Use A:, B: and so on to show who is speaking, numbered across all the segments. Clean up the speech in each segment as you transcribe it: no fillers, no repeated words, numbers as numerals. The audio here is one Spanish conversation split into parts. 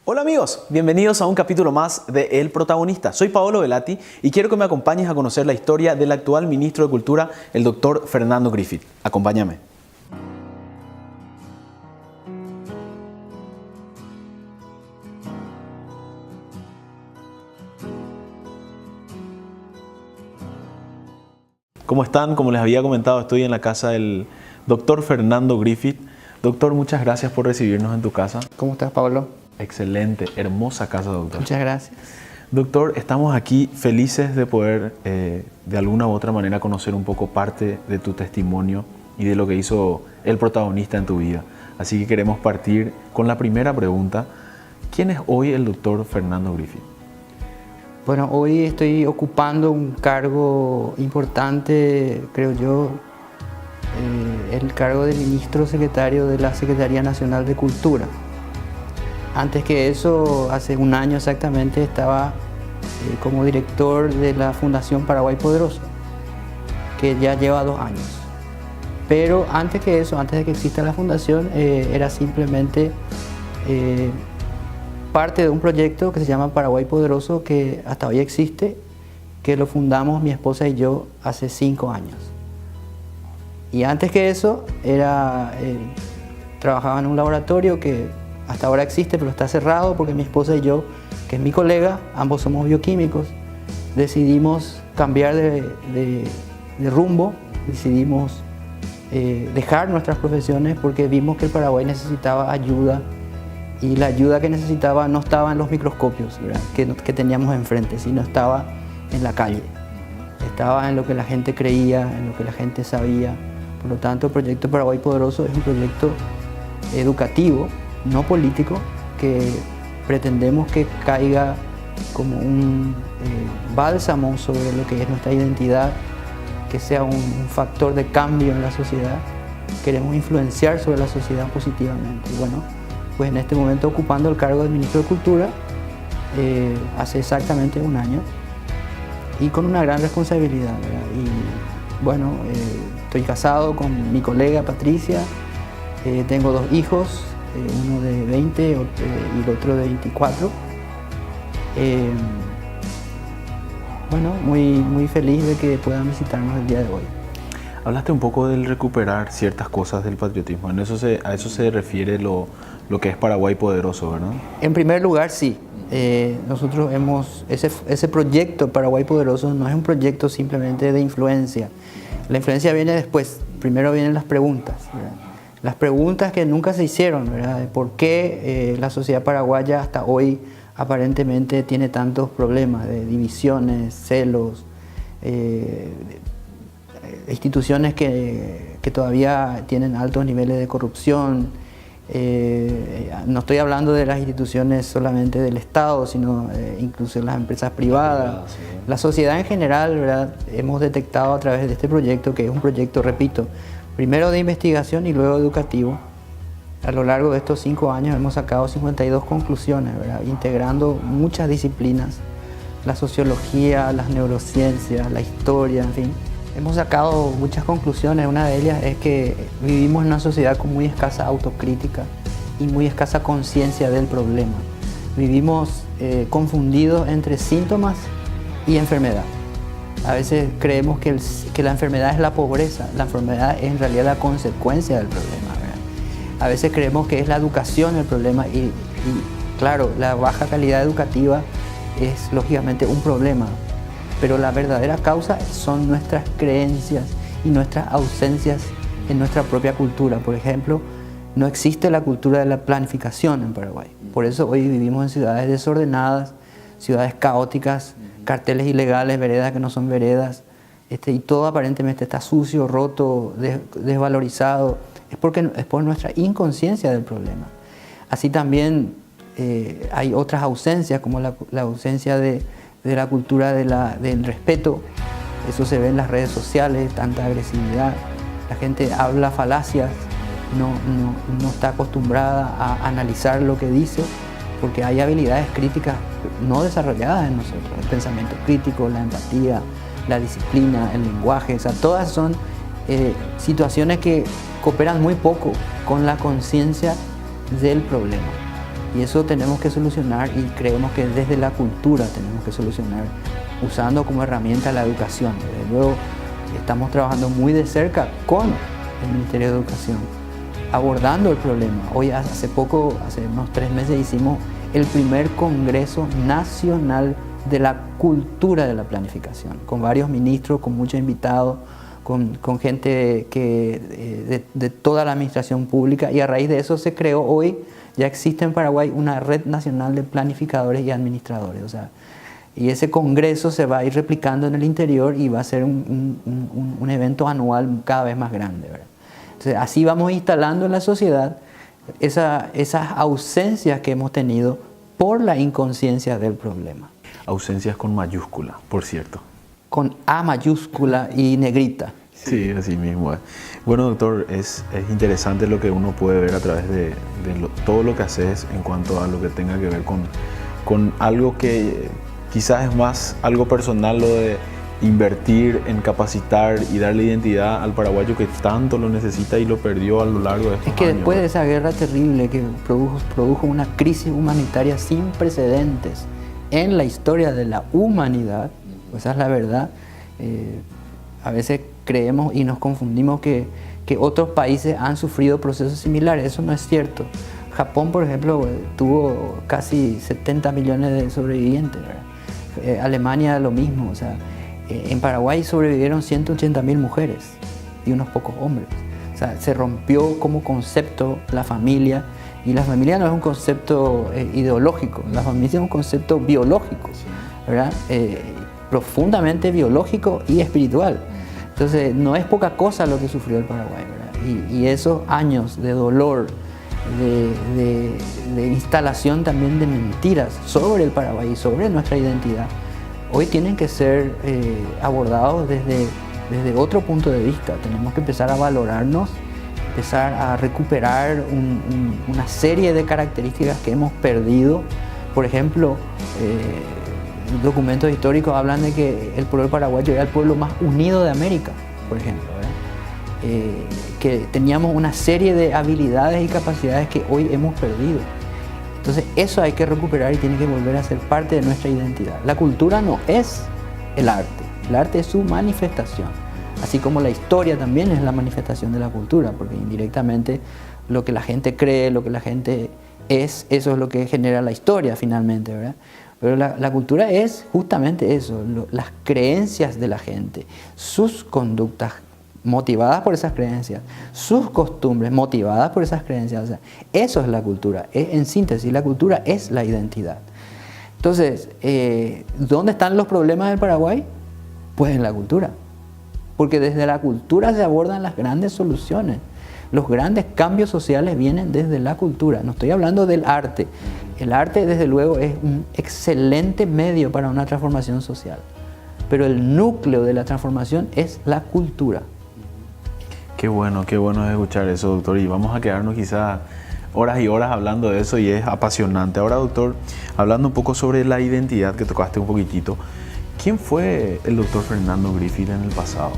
A: Hola amigos, bienvenidos a un capítulo más de El Protagonista. Soy Paolo Velati y quiero que me acompañes a conocer la historia del actual ministro de Cultura, el doctor Fernando Griffith. Acompáñame. ¿Cómo están? Como les había comentado, estoy en la casa del doctor Fernando Griffith. Doctor, muchas gracias por recibirnos en tu casa.
B: ¿Cómo estás, Pablo?
A: Excelente, hermosa casa, doctor.
B: Muchas gracias.
A: Doctor, estamos aquí felices de poder de alguna u otra manera conocer un poco parte de tu testimonio y de lo que hizo el protagonista en tu vida. Así que queremos partir con la primera pregunta. ¿Quién es hoy el doctor Fernando Griffith?
B: Bueno, hoy estoy ocupando un cargo importante, creo yo, el cargo de ministro secretario de la Secretaría Nacional de Cultura. Antes que eso, hace un año exactamente, estaba como director de la Fundación Paraguay Poderoso, que ya lleva 2 años. Pero antes que eso, antes de que exista la fundación, era simplemente parte de un proyecto que se llama Paraguay Poderoso, que hasta hoy existe, que lo fundamos mi esposa y yo hace 5 años. Y antes que eso, trabajaba en un laboratorio que hasta ahora existe, pero está cerrado porque mi esposa y yo, que es mi colega, ambos somos bioquímicos, decidimos cambiar de rumbo, decidimos dejar nuestras profesiones porque vimos que el Paraguay necesitaba ayuda y la ayuda que necesitaba no estaba en los microscopios, ¿verdad?, que teníamos enfrente, sino estaba en la calle, estaba en lo que la gente creía, en lo que la gente sabía. Por lo tanto, el proyecto Paraguay Poderoso es un proyecto educativo, no político, que pretendemos que caiga como un bálsamo sobre lo que es nuestra identidad, que sea un factor de cambio en la sociedad. Queremos influenciar sobre la sociedad positivamente. Y bueno, pues en este momento ocupando el cargo de ministro de Cultura hace exactamente 1 año y con una gran responsabilidad, ¿verdad? Y bueno, estoy casado con mi colega Patricia, tengo 2 hijos, uno de 20 y el otro de 24. Bueno, muy feliz de que puedan visitarnos el día de hoy.
A: Hablaste un poco del recuperar ciertas cosas del patriotismo. A eso se refiere lo que es Paraguay Poderoso, ¿verdad? En
B: primer lugar, sí. Nosotros ese proyecto Paraguay Poderoso no es un proyecto simplemente de influencia. La influencia viene después. Primero vienen las preguntas, ¿verdad? Las preguntas que nunca se hicieron, ¿verdad? De por qué la sociedad paraguaya hasta hoy aparentemente tiene tantos problemas de divisiones, celos, instituciones que todavía tienen altos niveles de corrupción. No estoy hablando de las instituciones solamente del Estado, sino incluso las empresas privadas. Sí. La sociedad en general, ¿verdad? Hemos detectado a través de este proyecto, que es un proyecto, repito, primero de investigación y luego educativo. A lo largo de estos 5 años hemos sacado 52 conclusiones, ¿verdad?, integrando muchas disciplinas, la sociología, las neurociencias, la historia, en fin. Hemos sacado muchas conclusiones. Una de ellas es que vivimos en una sociedad con muy escasa autocrítica y muy escasa conciencia del problema. Vivimos confundidos entre síntomas y enfermedad. A veces creemos que la enfermedad es la pobreza. La enfermedad es en realidad la consecuencia del problema, ¿verdad? A veces creemos que es la educación el problema y claro, la baja calidad educativa es lógicamente un problema. Pero la verdadera causa son nuestras creencias y nuestras ausencias en nuestra propia cultura. Por ejemplo, no existe la cultura de la planificación en Paraguay. Por eso hoy vivimos en ciudades desordenadas, ciudades caóticas, carteles ilegales, veredas que no son veredas, y todo aparentemente está sucio, roto, desvalorizado. Es por nuestra inconsciencia del problema. Así también hay otras ausencias, como la ausencia de la cultura del respeto. Eso se ve en las redes sociales, tanta agresividad. La gente habla falacias, no está acostumbrada a analizar lo que dice, porque hay habilidades críticas no desarrolladas en nosotros. El pensamiento crítico, la empatía, la disciplina, el lenguaje, o sea, todas son situaciones que cooperan muy poco con la conciencia del problema. Y eso tenemos que solucionar y creemos que desde la cultura tenemos que solucionar usando como herramienta la educación. Desde luego estamos trabajando muy de cerca con el Ministerio de Educación, abordando el problema. Hoy hace unos 3 meses hicimos el primer Congreso Nacional de la Cultura de la Planificación, con varios ministros, con muchos invitados, con gente de toda la administración pública, y a raíz de eso se creó hoy, ya existe en Paraguay una red nacional de planificadores y administradores. O sea, y ese congreso se va a ir replicando en el interior y va a ser un evento anual cada vez más grande, ¿verdad? Entonces, así vamos instalando en la sociedad esas ausencias que hemos tenido por la inconsciencia del problema.
A: Ausencias con mayúscula, por cierto.
B: Con A mayúscula y negrita.
A: Sí, así mismo. Bueno, doctor, es interesante lo que uno puede ver a través de todo lo que haces en cuanto a lo que tenga que ver con algo que quizás es más algo personal, lo de invertir en capacitar y darle identidad al paraguayo que tanto lo necesita y lo perdió a lo largo de estos años.
B: Es que después de esa guerra terrible que produjo una crisis humanitaria sin precedentes en la historia de la humanidad, pues esa es la verdad. A veces creemos y nos confundimos que otros países han sufrido procesos similares. Eso no es cierto. Japón, por ejemplo, tuvo casi 70 millones de sobrevivientes, ¿verdad? Alemania lo mismo. O sea, en Paraguay sobrevivieron 180.000 mujeres y unos pocos hombres. O sea, se rompió como concepto la familia, y la familia no es un concepto ideológico, la familia es un concepto biológico, ¿verdad? Profundamente biológico y espiritual. Entonces, no es poca cosa lo que sufrió el Paraguay, ¿verdad? Y esos años de dolor, de instalación también de mentiras sobre el Paraguay y sobre nuestra identidad, hoy tienen que ser abordados desde otro punto de vista. Tenemos que empezar a valorarnos, empezar a recuperar una serie de características que hemos perdido. Por ejemplo, documentos históricos hablan de que el pueblo paraguayo era el pueblo más unido de América, por ejemplo, ¿verdad? Que teníamos una serie de habilidades y capacidades que hoy hemos perdido. Entonces eso hay que recuperar y tiene que volver a ser parte de nuestra identidad. La cultura no es el arte es su manifestación, así como la historia también es la manifestación de la cultura, porque indirectamente lo que la gente cree, lo que la gente es, eso es lo que genera la historia finalmente, ¿verdad? Pero la cultura es justamente eso, las creencias de la gente, sus conductas motivadas por esas creencias, sus costumbres motivadas por esas creencias. O sea, eso es la cultura. En síntesis, la cultura es la identidad. Entonces, ¿dónde están los problemas del Paraguay? Pues en la cultura. Porque desde la cultura se abordan las grandes soluciones. Los grandes cambios sociales vienen desde la cultura. No estoy hablando del arte. El arte, desde luego, es un excelente medio para una transformación social. Pero el núcleo de la transformación es la cultura.
A: Qué bueno es escuchar eso, doctor. Y vamos a quedarnos quizás horas y horas hablando de eso, y es apasionante. Ahora, doctor, hablando un poco sobre la identidad, que tocaste un poquitito, ¿quién fue el doctor Fernando Griffith en el pasado?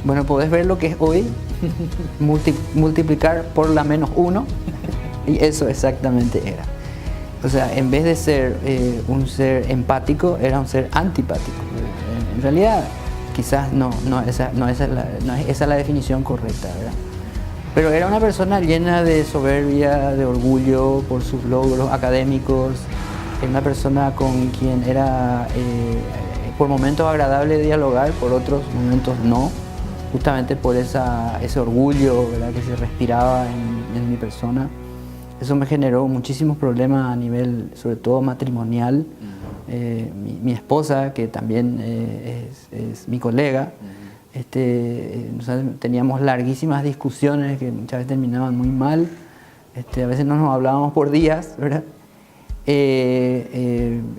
B: Bueno, podés ver lo que es hoy, multiplicar por la -1, y eso exactamente era. O sea, en vez de ser un ser empático, era un ser antipático. En realidad, quizás esa es la definición correcta, ¿verdad? Pero era una persona llena de soberbia, de orgullo por sus logros académicos, una persona con quien era por momentos agradable dialogar, por otros momentos no, justamente por ese orgullo, ¿verdad?, que se respiraba en mi persona. Eso me generó muchísimos problemas a nivel, sobre todo matrimonial. Mi esposa, que también es mi colega, teníamos larguísimas discusiones que muchas veces terminaban muy mal. A veces no nos hablábamos por días, ¿verdad?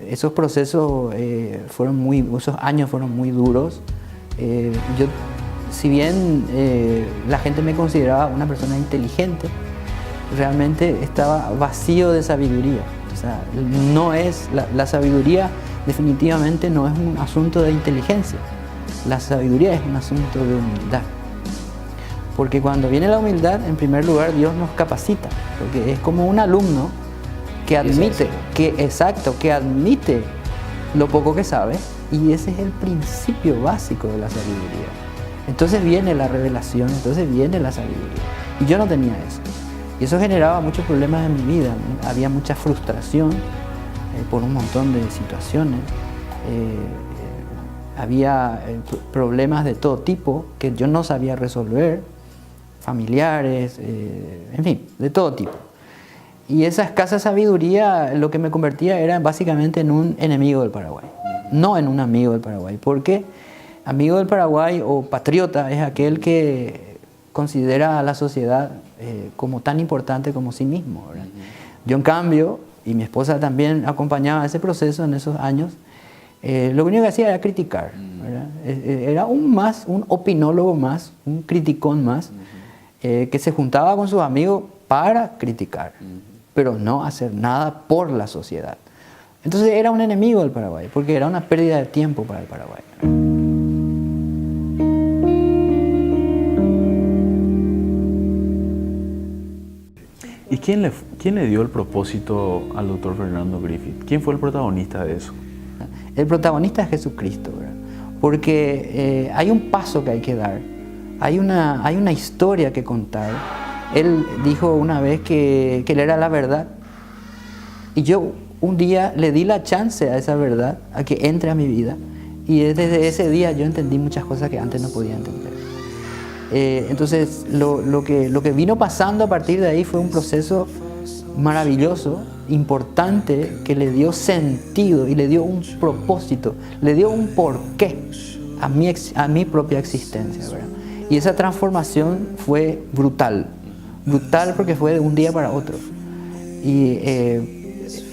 B: Esos procesos esos años fueron muy duros. Yo, si bien la gente me consideraba una persona inteligente, realmente estaba vacío de sabiduría. O sea, no es la sabiduría definitivamente no es un asunto de inteligencia. La sabiduría es un asunto de humildad. Porque cuando viene la humildad, en primer lugar, Dios nos capacita. Porque es como un alumno que admite, que admite lo poco que sabe, y ese es el principio básico de la sabiduría. Entonces viene la revelación, entonces viene la sabiduría. Y yo no tenía eso. Y eso generaba muchos problemas en mi vida. Había mucha frustración por un montón de situaciones. Había problemas de todo tipo que yo no sabía resolver, familiares, en fin, de todo tipo. Y esa escasa sabiduría lo que me convertía era básicamente en un enemigo del Paraguay, no en un amigo del Paraguay, porque amigo del Paraguay o patriota es aquel que considera a la sociedad como tan importante como sí mismo, ¿verdad? Yo en cambio, y mi esposa también acompañaba ese proceso en esos años, lo único que hacía era criticar, ¿verdad? Era un opinólogo más, un criticón más, que se juntaba con sus amigos para criticar, pero no hacer nada por la sociedad. Entonces era un enemigo del Paraguay, porque era una pérdida de tiempo para el Paraguay.
A: ¿Y quién le dio el propósito al doctor Fernando Griffith? ¿Quién fue el protagonista de eso?
B: El protagonista es Jesucristo, ¿verdad? Porque hay un paso que hay que dar, hay una historia que contar. Él dijo una vez que él era la verdad, y yo un día le di la chance a esa verdad, a que entre a mi vida, y desde ese día yo entendí muchas cosas que antes no podía entender. Entonces lo que vino pasando a partir de ahí fue un proceso maravilloso, importante, que le dio sentido y le dio un propósito, le dio un porqué a mi propia existencia, ¿verdad? Y esa transformación fue brutal porque fue de un día para otro. Y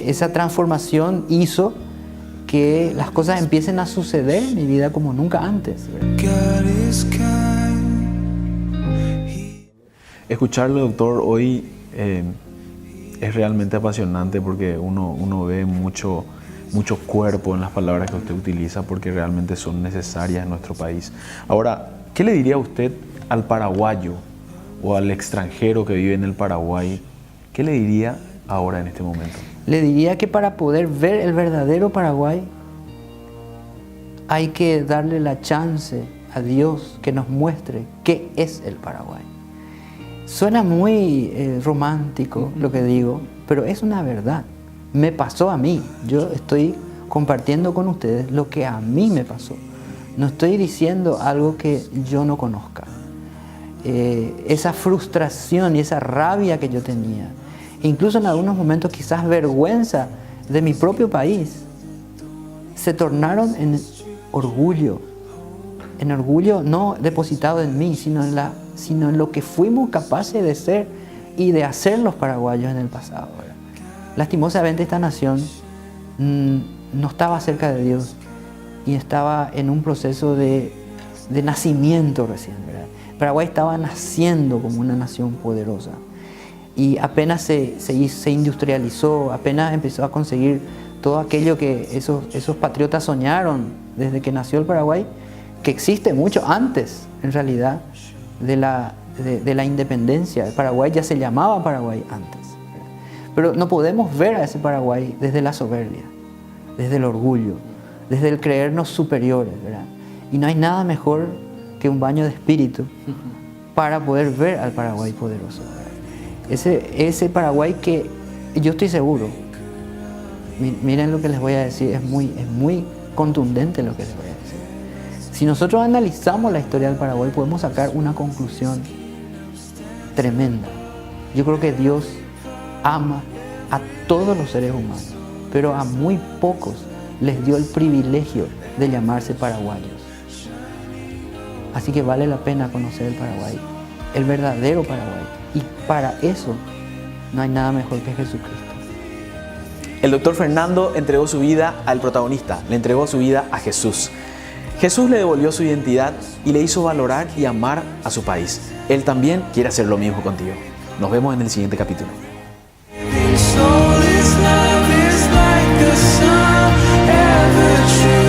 B: esa transformación hizo que las cosas empiecen a suceder en mi vida como nunca antes, ¿verdad?
A: Escucharle, doctor, hoy es realmente apasionante porque uno ve mucho cuerpo en las palabras que usted utiliza, porque realmente son necesarias en nuestro país. Ahora, ¿qué le diría usted al paraguayo o al extranjero que vive en el Paraguay? ¿Qué le diría ahora en este momento?
B: Le diría que para poder ver el verdadero Paraguay hay que darle la chance a Dios que nos muestre qué es el Paraguay. Suena muy romántico lo que digo, pero es una verdad. Me pasó a mí. Yo estoy compartiendo con ustedes lo que a mí me pasó. No estoy diciendo algo que yo no conozca. Esa frustración y esa rabia que yo tenía, incluso en algunos momentos quizás vergüenza de mi propio país, se tornaron en orgullo no depositado en mí, sino en lo que fuimos capaces de ser y de hacer los paraguayos en el pasado, ¿verdad? Lastimosamente esta nación no estaba cerca de Dios y estaba en un proceso de nacimiento recién, ¿verdad? Paraguay estaba naciendo como una nación poderosa y apenas se industrializó, apenas empezó a conseguir todo aquello que esos patriotas soñaron desde que nació el Paraguay, que existe mucho antes, en realidad, de la independencia. El Paraguay ya se llamaba Paraguay antes. Pero no podemos ver a ese Paraguay desde la soberbia, desde el orgullo, desde el creernos superiores, ¿verdad? Y no hay nada mejor que un baño de espíritu para poder ver al Paraguay poderoso, ¿verdad? Ese Paraguay que yo estoy seguro, miren lo que les voy a decir, es muy contundente lo que les voy a decir. Si nosotros analizamos la historia del Paraguay, podemos sacar una conclusión tremenda. Yo creo que Dios ama a todos los seres humanos, pero a muy pocos les dio el privilegio de llamarse paraguayos. Así que vale la pena conocer el Paraguay, el verdadero Paraguay. Y para eso no hay nada mejor que Jesucristo.
A: El doctor Fernando entregó su vida al protagonista, le entregó su vida a Jesús. Jesús le devolvió su identidad y le hizo valorar y amar a su país. Él también quiere hacer lo mismo contigo. Nos vemos en el siguiente capítulo.
C: Soul is love is like the sun, ever true.